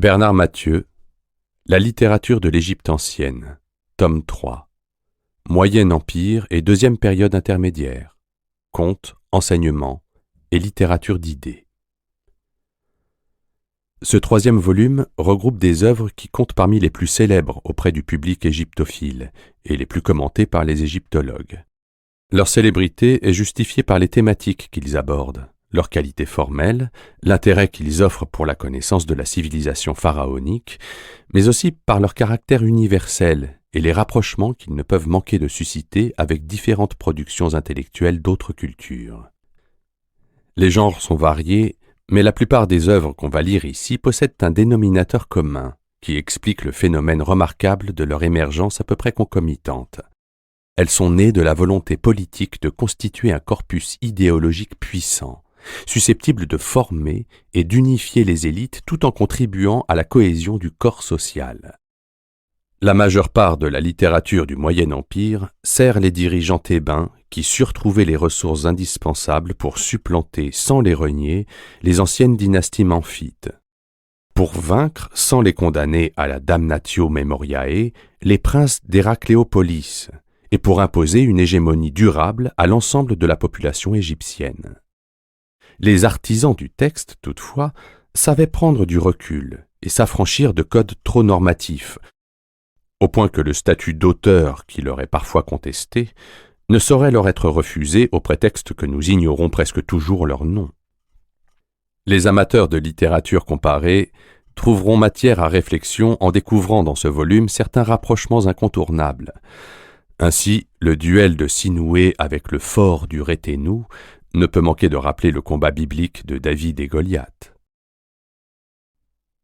Bernard Mathieu, La littérature de l'Égypte ancienne, tome 3, Moyen Empire et deuxième période intermédiaire, contes, enseignements et littérature d'idées. Ce troisième volume regroupe des œuvres qui comptent parmi les plus célèbres auprès du public égyptophile et les plus commentées par les égyptologues. Leur célébrité est justifiée par les thématiques qu'ils abordent, leur qualité formelle, l'intérêt qu'ils offrent pour la connaissance de la civilisation pharaonique, mais aussi par leur caractère universel et les rapprochements qu'ils ne peuvent manquer de susciter avec différentes productions intellectuelles d'autres cultures. Les genres sont variés, mais la plupart des œuvres qu'on va lire ici possèdent un dénominateur commun qui explique le phénomène remarquable de leur émergence à peu près concomitante. Elles sont nées de la volonté politique de constituer un corpus idéologique puissant, susceptible de former et d'unifier les élites tout en contribuant à la cohésion du corps social. La majeure part de la littérature du Moyen Empire sert les dirigeants thébains qui surent trouver les ressources indispensables pour supplanter sans les renier les anciennes dynasties memphites. Pour vaincre, sans les condamner à la damnatio memoriae, les princes d'Héracléopolis, et pour imposer une hégémonie durable à l'ensemble de la population égyptienne. Les artisans du texte, toutefois, savaient prendre du recul et s'affranchir de codes trop normatifs, au point que le statut d'auteur qui leur est parfois contesté ne saurait leur être refusé au prétexte que nous ignorons presque toujours leur nom. Les amateurs de littérature comparée trouveront matière à réflexion en découvrant dans ce volume certains rapprochements incontournables. Ainsi, le duel de Sinoué avec le fort du Réténou ne peut manquer de rappeler le combat biblique de David et Goliath.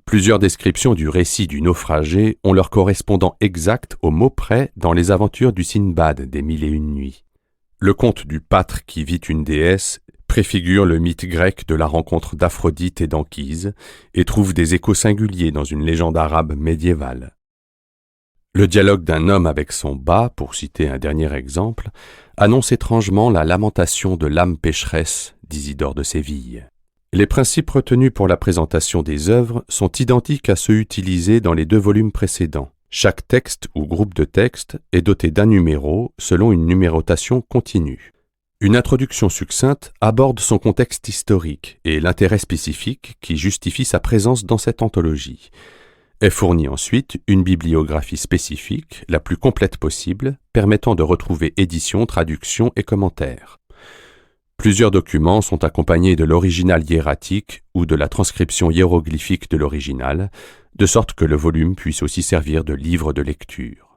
Plusieurs descriptions du récit du naufragé ont leur correspondant exact au mot près dans les aventures du Sinbad des Mille et une nuits. Le conte du pâtre qui vit une déesse préfigure le mythe grec de la rencontre d'Aphrodite et d'Anchise et trouve des échos singuliers dans une légende arabe médiévale. Le dialogue d'un homme avec son bât, pour citer un dernier exemple, annonce étrangement la lamentation de l'âme pécheresse d'Isidore de Séville. Les principes retenus pour la présentation des œuvres sont identiques à ceux utilisés dans les deux volumes précédents. Chaque texte ou groupe de textes est doté d'un numéro selon une numérotation continue. Une introduction succincte aborde son contexte historique et l'intérêt spécifique qui justifie sa présence dans cette anthologie. Est fournie ensuite une bibliographie spécifique, la plus complète possible, permettant de retrouver éditions, traductions et commentaires. Plusieurs documents sont accompagnés de l'original hiératique ou de la transcription hiéroglyphique de l'original, de sorte que le volume puisse aussi servir de livre de lecture.